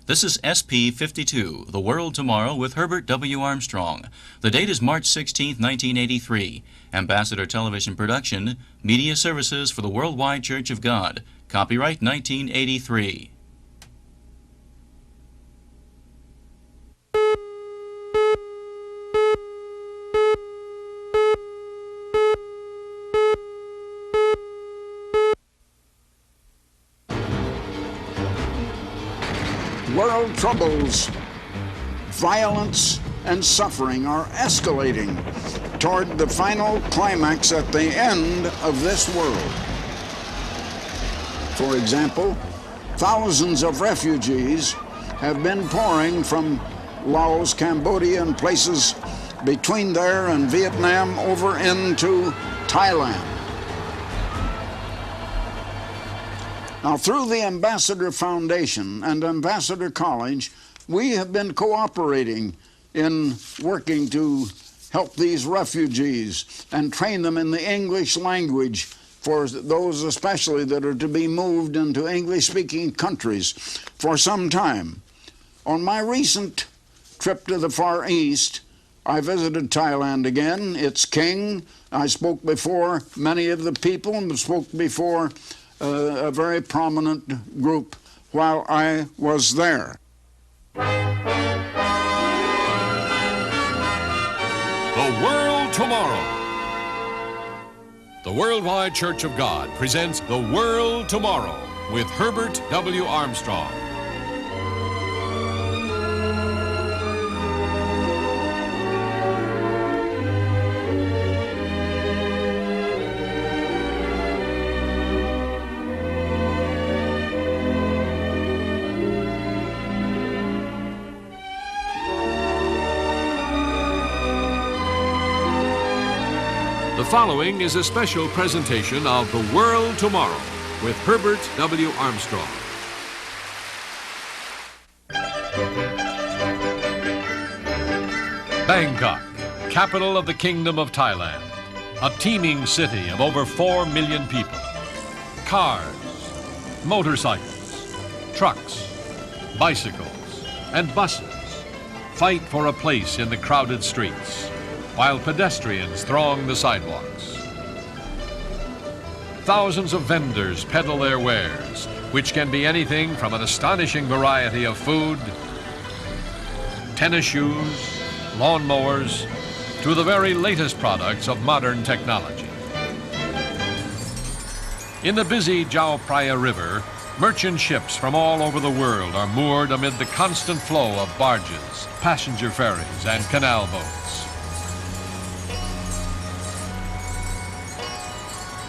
This is SP 52, The World Tomorrow with Herbert W. Armstrong. The date is March 16, 1983. Ambassador Television Production, Media Services for the Worldwide Church of God. Copyright 1983. World troubles, violence, and suffering are escalating toward the final climax at the end of this world. For example, thousands of refugees have been pouring from Laos, Cambodia, and places between there and Vietnam over into Thailand. Now, through the Ambassador Foundation and Ambassador College, we have been cooperating in working to help these refugees and train them in the English language for those especially that are to be moved into English-speaking countries for some time. On my recent trip to the Far East, I visited Thailand again, its king. I spoke before many of the people and spoke before a very prominent group while I was there. The World Tomorrow. The Worldwide Church of God presents The World Tomorrow with Herbert W. Armstrong. The following is a special presentation of The World Tomorrow with Herbert W. Armstrong. Bangkok, capital of the Kingdom of Thailand, a teeming city of over 4 million people. Cars, motorcycles, trucks, bicycles, and buses fight for a place in the crowded streets, while pedestrians throng the sidewalks. Thousands of vendors peddle their wares, which can be anything from an astonishing variety of food, tennis shoes, lawnmowers, to the very latest products of modern technology. In the busy H.W.A River, merchant ships from all over the world are moored amid the constant flow of barges, passenger ferries, and canal boats.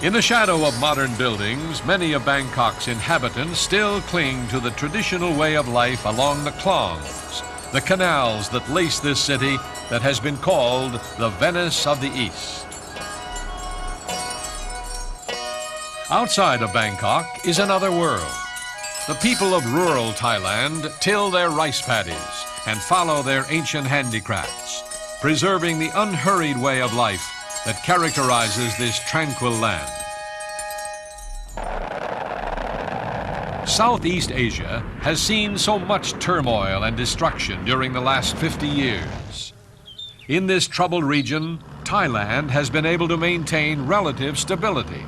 In the shadow of modern buildings, many of Bangkok's inhabitants still cling to the traditional way of life along the klongs, the canals that lace this city that has been called the Venice of the East. Outside of Bangkok is another world. The people of rural Thailand till their rice paddies and follow their ancient handicrafts, preserving the unhurried way of life that characterizes this tranquil land. Southeast Asia has seen so much turmoil and destruction during the last 50 years. In this troubled region, Thailand has been able to maintain relative stability.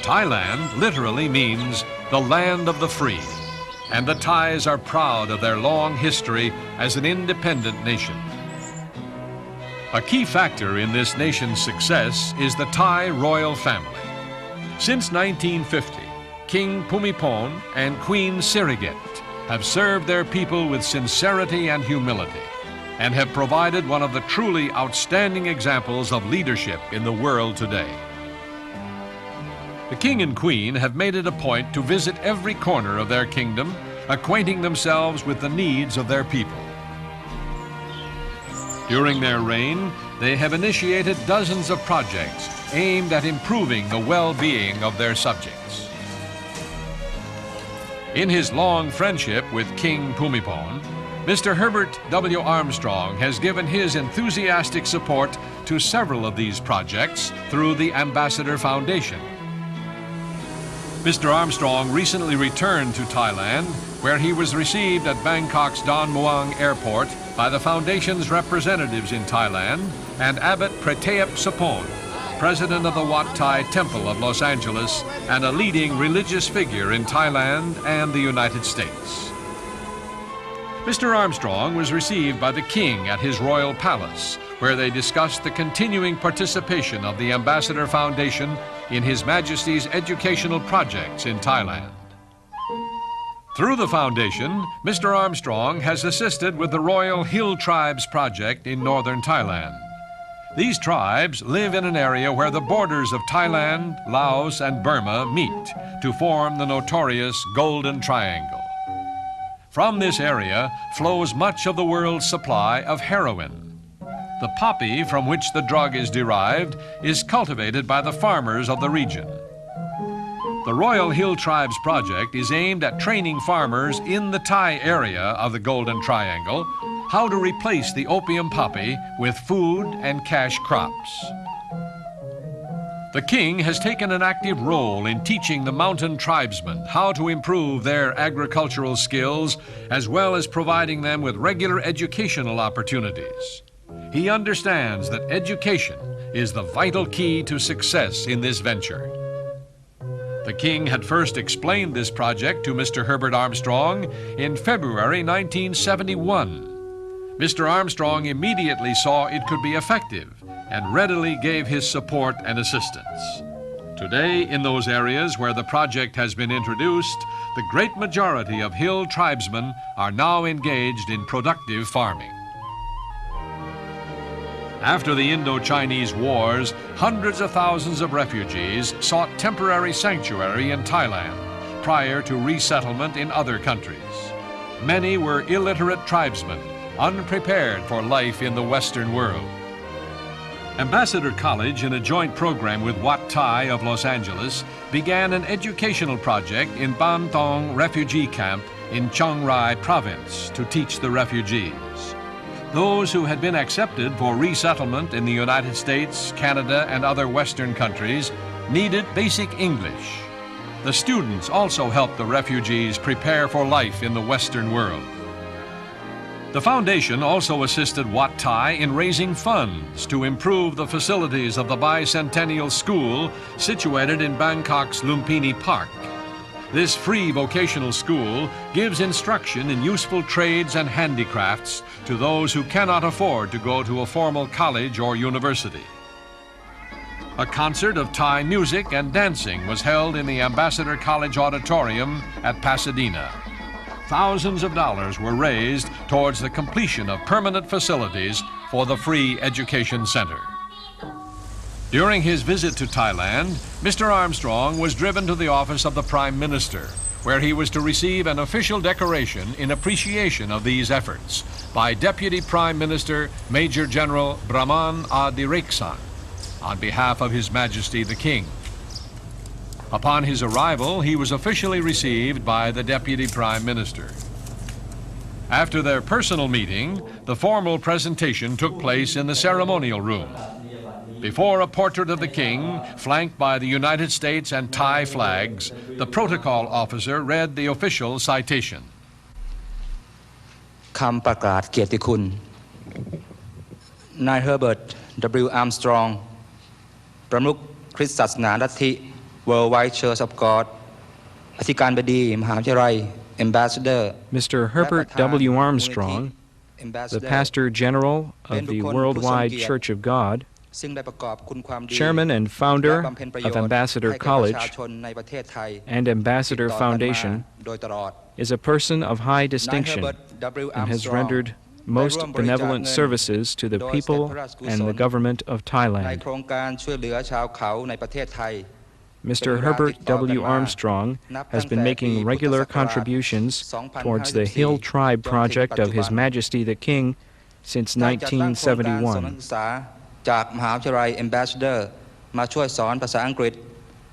Thailand literally means the land of the free, and the Thais are proud of their long history as an independent nation. A key factor in this nation's success is the Thai royal family. Since 1950, King Bhumibol and Queen Sirikit have served their people with sincerity and humility and have provided one of the truly outstanding examples of leadership in the world today. The King and Queen have made it a point to visit every corner of their kingdom, acquainting themselves with the needs of their people. During their reign, they have initiated dozens of projects aimed at improving the well-being of their subjects. In his long friendship with King Bhumibol, Mr. Herbert W. Armstrong has given his enthusiastic support to several of these projects through the Ambassador Foundation. Mr. Armstrong recently returned to Thailand, where he was received at Bangkok's Don Muang Airport by the Foundation's representatives in Thailand and Abbot Prateap Sapon, president of the Wat Thai Temple of Los Angeles and a leading religious figure in Thailand and the United States. Mr. Armstrong was received by the King at his royal palace, where they discussed the continuing participation of the Ambassador Foundation in His Majesty's educational projects in Thailand. Through the foundation, Mr. Armstrong has assisted with the Royal Hill Tribes project in northern Thailand. These tribes live in an area where the borders of Thailand, Laos, and Burma meet to form the notorious Golden Triangle. From this area flows much of the world's supply of heroin. The poppy from which the drug is derived is cultivated by the farmers of the region. The Royal Hill Tribes project is aimed at training farmers in the Thai area of the Golden Triangle how to replace the opium poppy with food and cash crops. The King has taken an active role in teaching the mountain tribesmen how to improve their agricultural skills, as well as providing them with regular educational opportunities. He understands that education is the vital key to success in this venture. The King had first explained this project to Mr. Herbert Armstrong in February 1971. Mr. Armstrong immediately saw it could be effective and readily gave his support and assistance. Today, in those areas where the project has been introduced, the great majority of Hill tribesmen are now engaged in productive farming. After the Indo-Chinese wars, hundreds of thousands of refugees sought temporary sanctuary in Thailand prior to resettlement in other countries. Many were illiterate tribesmen, unprepared for life in the Western world. Ambassador College, in a joint program with Wat Thai of Los Angeles, began an educational project in Ban Thong refugee camp in Chiang Rai province to teach the refugees. Those who had been accepted for resettlement in the United States, Canada, and other Western countries needed basic English. The students also helped the refugees prepare for life in the Western world. The foundation also assisted Wat Thai in raising funds to improve the facilities of the Bicentennial School situated in Bangkok's Lumpini Park. This free vocational school gives instruction in useful trades and handicrafts to those who cannot afford to go to a formal college or university. A concert of Thai music and dancing was held in the Ambassador College Auditorium at Pasadena. Thousands of dollars were raised towards the completion of permanent facilities for the free education center. During his visit to Thailand, Mr. Armstrong was driven to the office of the Prime Minister, where he was to receive an official decoration in appreciation of these efforts by Deputy Prime Minister Major General Brahman Adireksan on behalf of His Majesty the King. Upon his arrival, he was officially received by the Deputy Prime Minister. After their personal meeting, the formal presentation took place in the ceremonial room. Before a portrait of the King, flanked by the United States and Thai flags, the protocol officer read the official citation. คำประกาศเกียรติคุณ นาย Herbert W. Armstrong ประมุขคริสตศาสนาลัทธิ Worldwide Church of God อธิการบดีมหาวิทยาลัย Ambassador Mr. Herbert W. Armstrong, the Pastor General of the Worldwide Church of God, Chairman and founder of Ambassador College and Ambassador Foundation, is a person of high distinction and has rendered most benevolent services to the people and the government of Thailand. Mr. Herbert W. Armstrong has been making regular contributions towards the Hill Tribe project of His Majesty the King since 1971. จากมหาวิทยาลัย Ambassador มาช่วยสอนภาษาอังกฤษ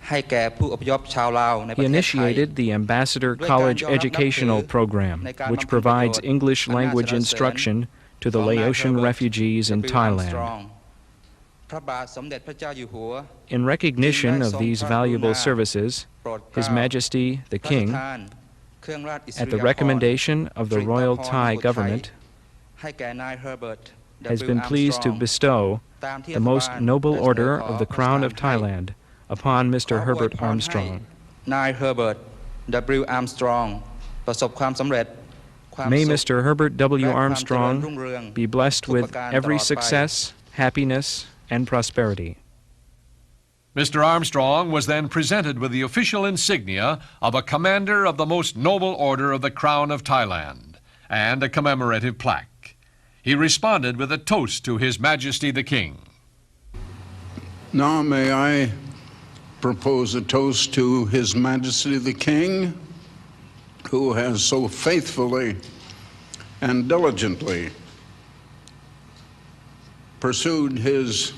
ให้แก่ผู้อพยพชาวลาวในประเทศไทย He initiated the Ambassador College educational program, which provides English language instruction to the Laotian refugees in Thailand. In recognition of these valuable services, His Majesty the King, at the recommendation of the Royal Thai government, has been pleased to bestow the Most Noble Order of the Crown of Thailand upon Mr. Herbert Armstrong. นาย Herbert W. Armstrong ประสบความสำเร็จ May Mr. Herbert W. Armstrong be blessed with every success, happiness, and prosperity. Mr. Armstrong was then presented with the official insignia of a Commander of the Most Noble Order of the Crown of Thailand and a commemorative plaque. He responded with a toast to His Majesty the King. Now may I propose a toast to His Majesty the King, who has so faithfully and diligently pursued his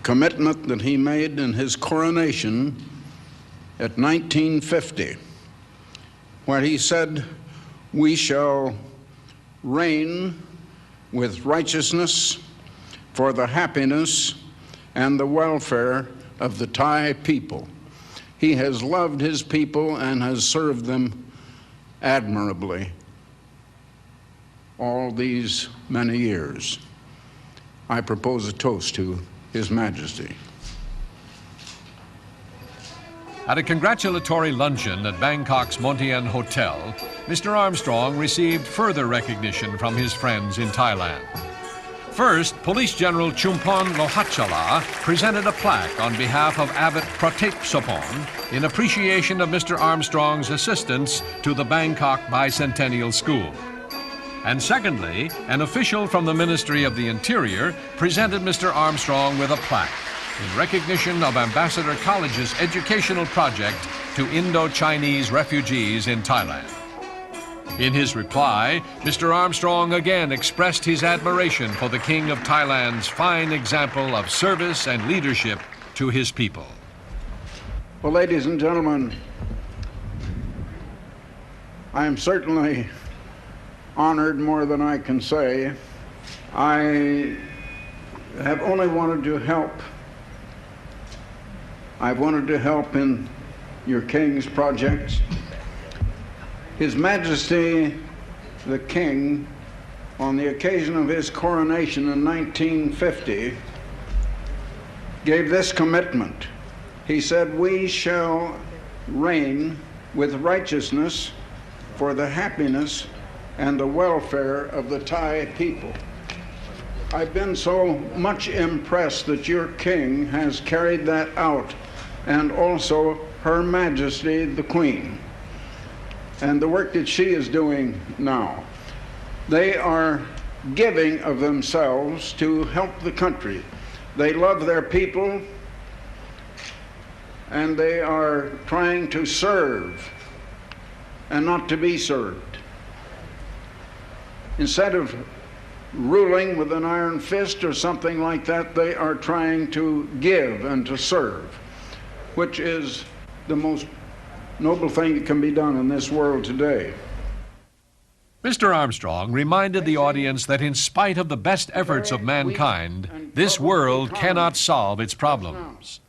commitment that he made in his coronation at 1950, where he said, "We shall reign with righteousness for the happiness and the welfare of the Thai people." He has loved his people and has served them admirably all these many years. I propose a toast to His Majesty. At a congratulatory luncheon at Bangkok's Montien Hotel, Mr. Armstrong received further recognition from his friends in Thailand. First, Police General Chumpon Lohachala presented a plaque on behalf of Abbot Pratip Sopon in appreciation of Mr. Armstrong's assistance to the Bangkok Bicentennial School. And secondly, an official from the Ministry of the Interior presented Mr. Armstrong with a plaque in recognition of Ambassador College's educational project to Indo-Chinese refugees in Thailand. In his reply, Mr. Armstrong again expressed his admiration for the King of Thailand's fine example of service and leadership to his people. Well, ladies and gentlemen, I am certainly honored more than I can say. I have only wanted to help. I've wanted to help in your King's projects. His Majesty the King, on the occasion of his coronation in 1950, gave this commitment. He said, "We shall reign with righteousness for the happiness and the welfare of the Thai people." I've been so much impressed that your King has carried that out, and also Her Majesty the Queen, and the work that she is doing now. They are giving of themselves to help the country. They love their people, and they are trying to serve and not to be served. Instead of ruling with an iron fist or something like that, they are trying to give and to serve, which is the most noble thing that can be done in this world today. Mr. Armstrong reminded the audience that in spite of the best efforts of mankind, this world cannot solve its problems.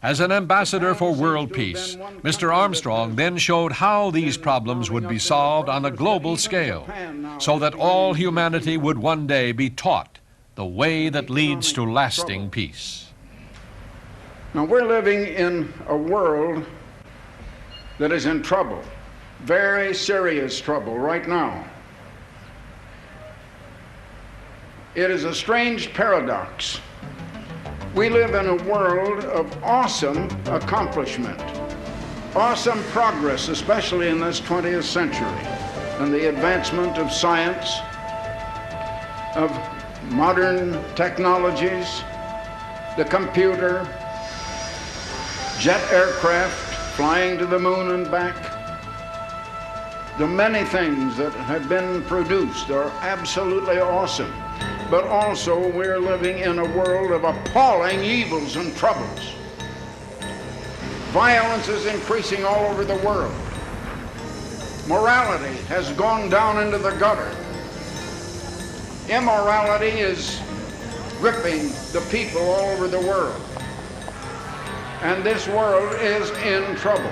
As an ambassador for world peace, Mr. Armstrong then showed how these problems would be solved on a global scale, so that all humanity would one day be taught the way that leads to lasting peace. Now, we're living in a world that is in trouble, very serious trouble right now. It is a strange paradox. We live in a world of awesome accomplishment, awesome progress, especially in this 20th century, and the advancement of science, of modern technologies, the computer, jet aircraft flying to the moon and back. The many things that have been produced are absolutely awesome. But also we're living in a world of appalling evils and troubles. Violence is increasing all over the world. Morality has gone down into the gutter. Immorality is gripping the people all over the world. And this world is in trouble.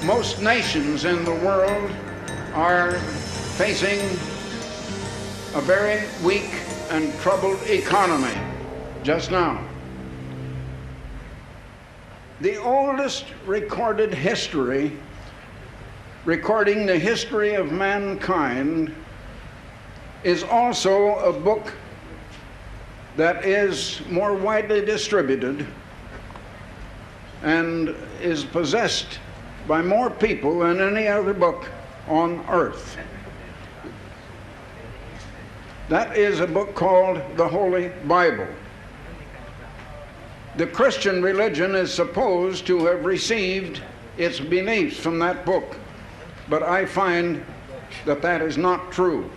Most nations in the world are facing a very weak and troubled economy just now. The oldest recorded history, recording the history of mankind, is also a book that is more widely distributed and is possessed by more people than any other book on earth. That is a book called the Holy Bible. The Christian religion is supposed to have received its beliefs from that book, but I find that that is not true.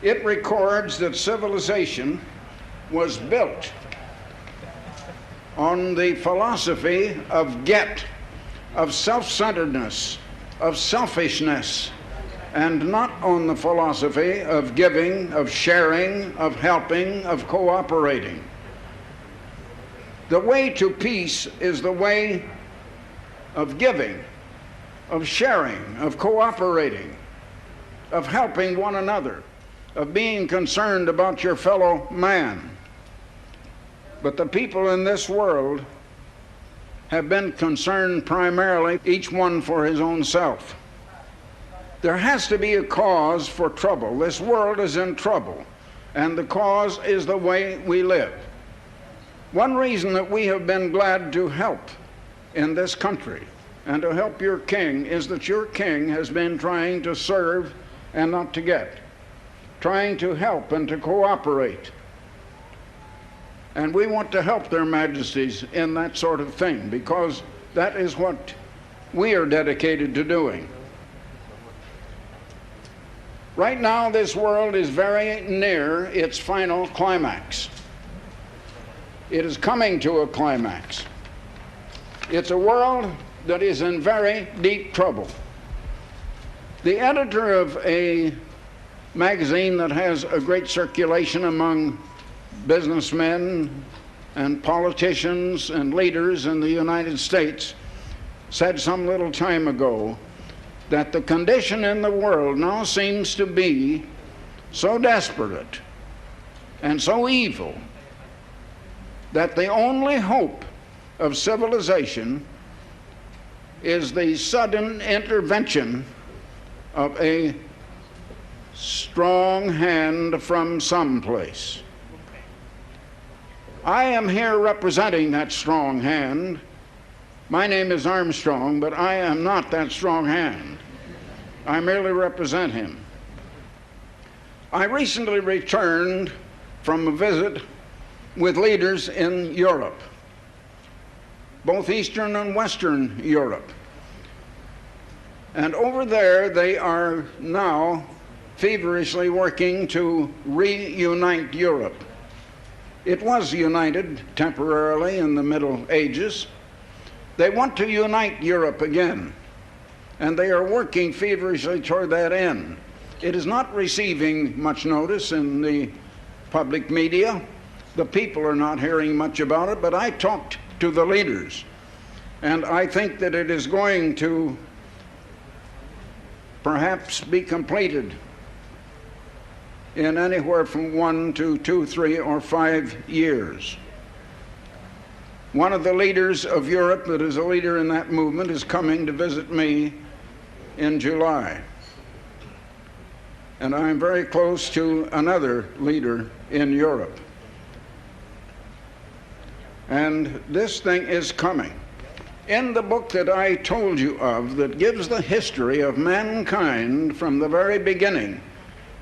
It records that civilization was built on the philosophy of get, of self-centeredness, of selfishness, and not on the philosophy of giving, of sharing, of helping, of cooperating. The way to peace is the way of giving, of sharing, of cooperating, of helping one another, of being concerned about your fellow man. But the people in this world have been concerned primarily, each one for his own self. There has to be a cause for trouble. This world is in trouble, and the cause is the way we live. One reason that we have been glad to help in this country and to help your king is that your king has been trying to serve and not to get, trying to help and to cooperate. And we want to help their majesties in that sort of thing, because that is what we are dedicated to doing. Right now, this world is very near its final climax. It is coming to a climax. It's a world that is in very deep trouble. The editor of a magazine that has a great circulation among businessmen and politicians and leaders in the United States said some little time ago that the condition in the world now seems to be so desperate and so evil that the only hope of civilization is the sudden intervention of a strong hand from someplace. I am here representing that strong hand. My name is Armstrong, but I am not that strong hand. I merely represent him. I recently returned from a visit with leaders in Europe, both Eastern and Western Europe. And over there, they are now feverishly working to reunite Europe. It was united temporarily in the Middle Ages. They want to unite Europe again, and they are working feverishly toward that end. It is not receiving much notice in the public media. The people are not hearing much about it, but I talked to the leaders, and I think that it is going to perhaps be completed in anywhere from 1 to 2, 3, or 5 years. One of the leaders of Europe that is a leader in that movement is coming to visit me in July. And I'm very close to another leader in Europe. And this thing is coming. In the book that I told you of that gives the history of mankind from the very beginning,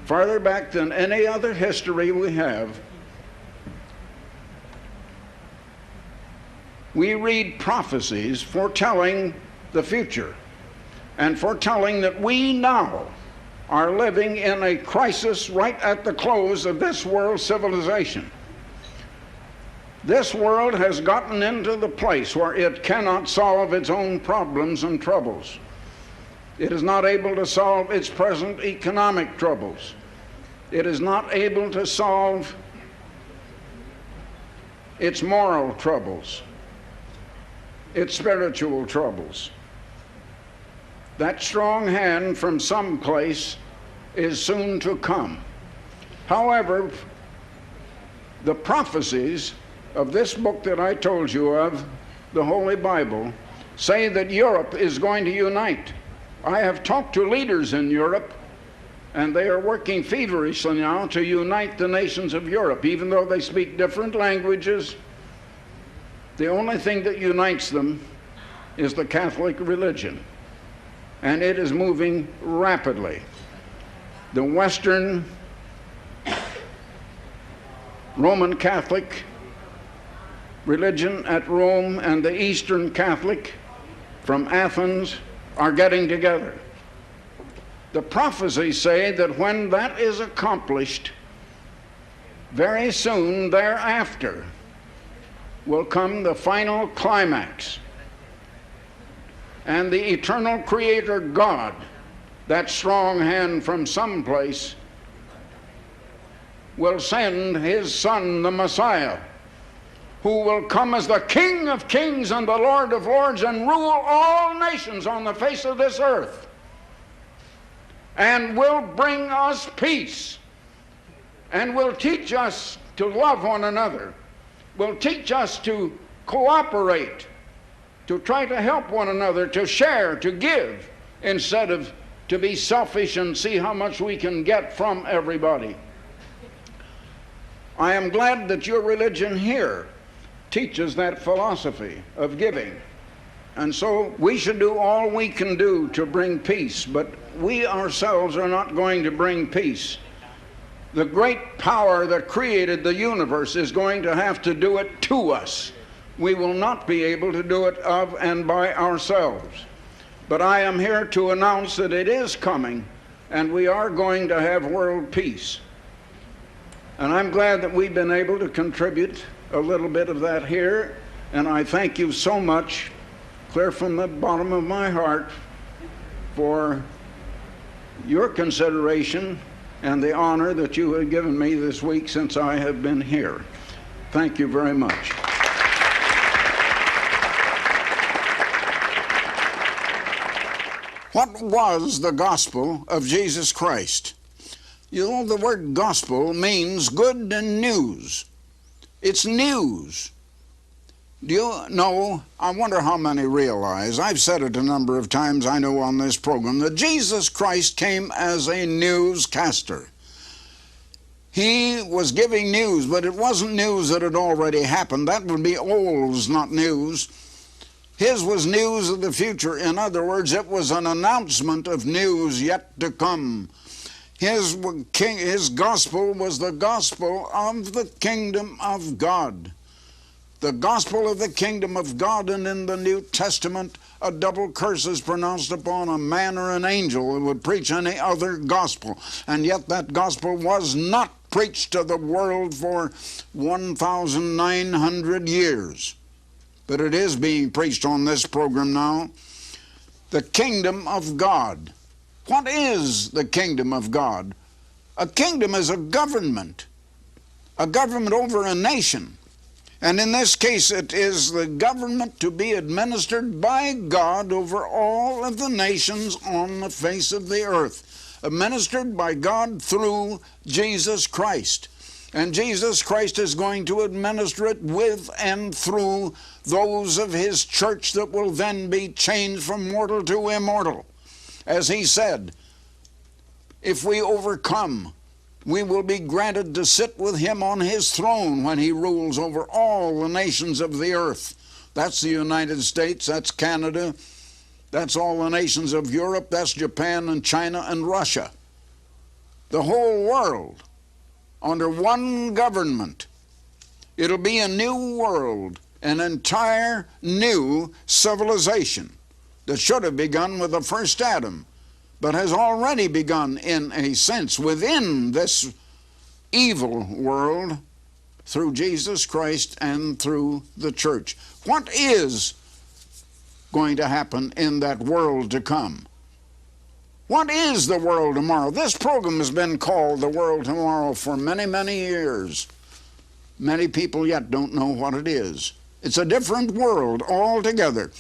farther back than any other history we have, we read prophecies foretelling the future and foretelling that we now are living in a crisis right at the close of this world civilization. This world has gotten into the place where it cannot solve its own problems and troubles. It is not able to solve its present economic troubles. It is not able to solve its moral troubles, its spiritual troubles. That strong hand from someplace is soon to come. However, the prophecies of this book that I told you of, the Holy Bible, say that Europe is going to unite. I have talked to leaders in Europe, and they are working feverishly now to unite the nations of Europe. Even though they speak different languages, the only thing that unites them is the Catholic religion, and it is moving rapidly. The Western Roman Catholic religion at Rome and the Eastern Catholic from Athens are getting together. The prophecies say that when that is accomplished, very soon thereafter will come the final climax. And the eternal Creator God, that strong hand from someplace, will send his Son, the Messiah, who will come as the King of Kings and the Lord of Lords and rule all nations on the face of this earth, and will bring us peace, and will teach us to love one another, will teach us to cooperate, to try to help one another, to share, to give, instead of to be selfish and see how much we can get from everybody. I am glad that your religion here teaches that philosophy of giving. And so we should do all we can do to bring peace, but we ourselves are not going to bring peace. The great power that created the universe is going to have to do it to us. We will not be able to do it of and by ourselves. But I am here to announce that it is coming, and we are going to have world peace. And I'm glad that we've been able to contribute a little bit of that here, and I thank you so much, clear from the bottom of my heart, for your consideration and the honor that you have given me this week since I have been here. Thank you very much. What was the gospel of Jesus Christ? You know, the word gospel means good and news. It's news. Do you know, I wonder how many realize, I've said it a number of times, I know, on this program, that Jesus Christ came as a newscaster. He was giving news, but it wasn't news that had already happened. That would be old, not news. His was news of the future. In other words, it was an announcement of news yet to come. His gospel was the gospel of the kingdom of God. The gospel of the kingdom of God, and in the New Testament, a double curse is pronounced upon a man or an angel who would preach any other gospel. And yet that gospel was not preached to the world for 1,900 years. But it is being preached on this program now. The kingdom of God. What is the kingdom of God? A kingdom is a government over a nation. And in this case, it is the government to be administered by God over all of the nations on the face of the earth, administered by God through Jesus Christ. And Jesus Christ is going to administer it with and through those of his church that will then be changed from mortal to immortal. As he said, if we overcome, we will be granted to sit with him on his throne when he rules over all the nations of the earth. That's the United States, that's Canada, that's all the nations of Europe, that's Japan and China and Russia. The whole world under one government. It'll be a new world, an entire new civilization that should have begun with the first Adam, but has already begun, in a sense, within this evil world through Jesus Christ and through the church. What is going to happen in that world to come? What is the world tomorrow? This program has been called The World Tomorrow for many, many years. Many people yet don't know what it is. It's a different world altogether.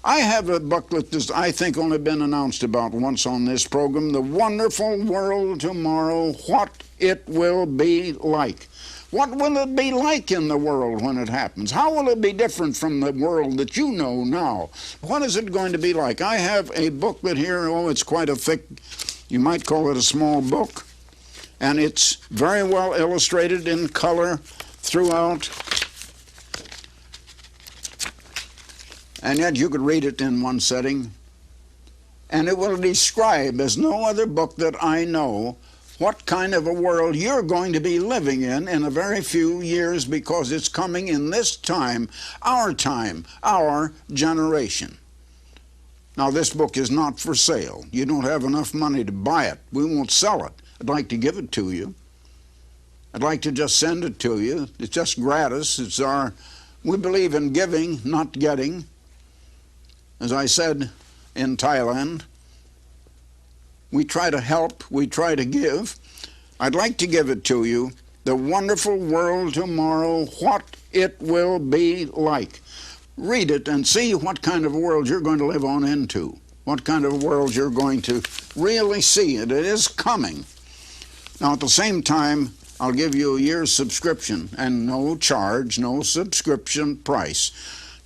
I have a booklet that's, I think, only been announced about once on this program, The Wonderful World Tomorrow, What It Will Be Like. What will it be like in the world when it happens? How will it be different from the world that you know now? What is it going to be like? I have a booklet here. Oh, it's quite a thick, you might call it a small book. And it's very well illustrated in color throughout. And yet you could read it in one setting. And it will describe, as no other book that I know, what kind of a world you're going to be living in a very few years, because it's coming in this time, our generation. Now, this book is not for sale. You don't have enough money to buy it. We won't sell it. I'd like to give it to you. I'd like to just send it to you. It's just gratis. We believe in giving, not getting. As I said in Thailand, we try to help, we try to give. I'd like to give it to you, The Wonderful World Tomorrow, What It Will Be Like. Read it and see what kind of a world you're going to live on into, what kind of a world you're going to really see. It is coming. Now, at the same time, I'll give you a year's subscription, and no charge, no subscription price,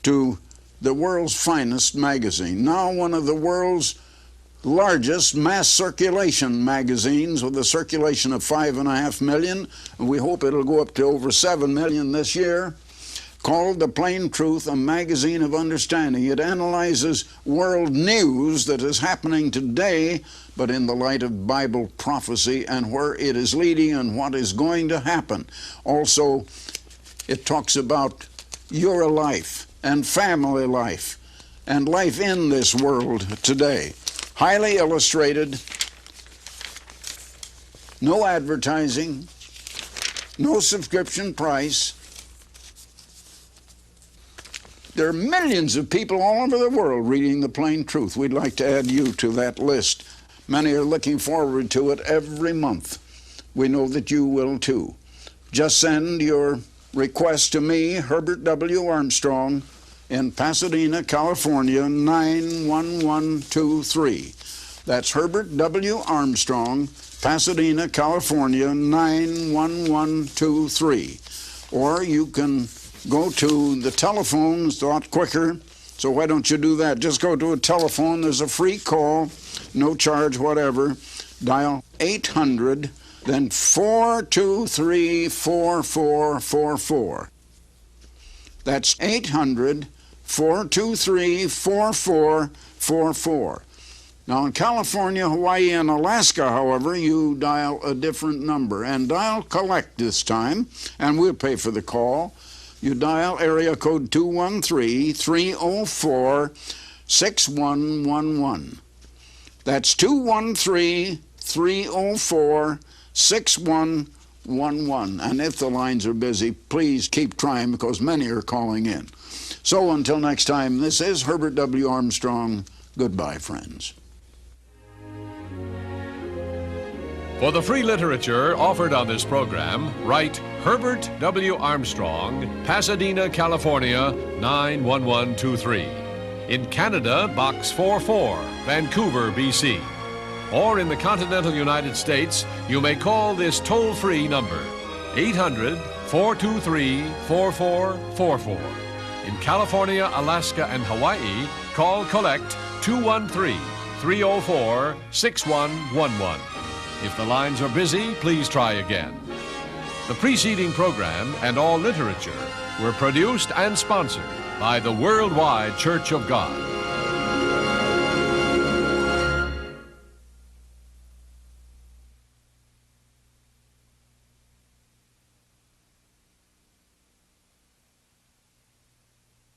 to the world's finest magazine. Now one of the world's largest mass circulation magazines, with a circulation of 5.5 million, and we hope it'll go up to over 7 million this year, called The Plain Truth, a magazine of understanding. It analyzes world news that is happening today, but in the light of Bible prophecy and where it is leading and what is going to happen. Also, it talks about your life and family life and life in this world today. Highly illustrated, no advertising, no subscription price. There are millions of people all over the world reading The Plain Truth. We'd like to add you to that list. Many are looking forward to it every month. We know that you will too. Just send your request to me, Herbert W. Armstrong, in Pasadena, California, 91123. That's Herbert W. Armstrong, Pasadena, California, 91123. Or you can go to the telephone. It's a lot quicker, so why don't you do that? Just go to a telephone. There's a free call, no charge whatever. Dial 800, then 423-4444. That's 800-423-4444. Now in California, Hawaii, and Alaska, however, you dial a different number, and dial collect this time, and we'll pay for the call. You dial area code 213-304-6111. That's 213-304-6111. And if the lines are busy, please keep trying, because many are calling in. So until next time, this is Herbert W. Armstrong. Goodbye, friends. For the free literature offered on this program, write Herbert W. Armstrong, Pasadena, California, 91123. In Canada, Box 44, Vancouver, BC. Or in the continental United States, you may call this toll-free number, 800-423-4444. In California, Alaska, and Hawaii, call collect 213-304-6111. If the lines are busy, please try again. The preceding program and all literature were produced and sponsored by the Worldwide Church of God.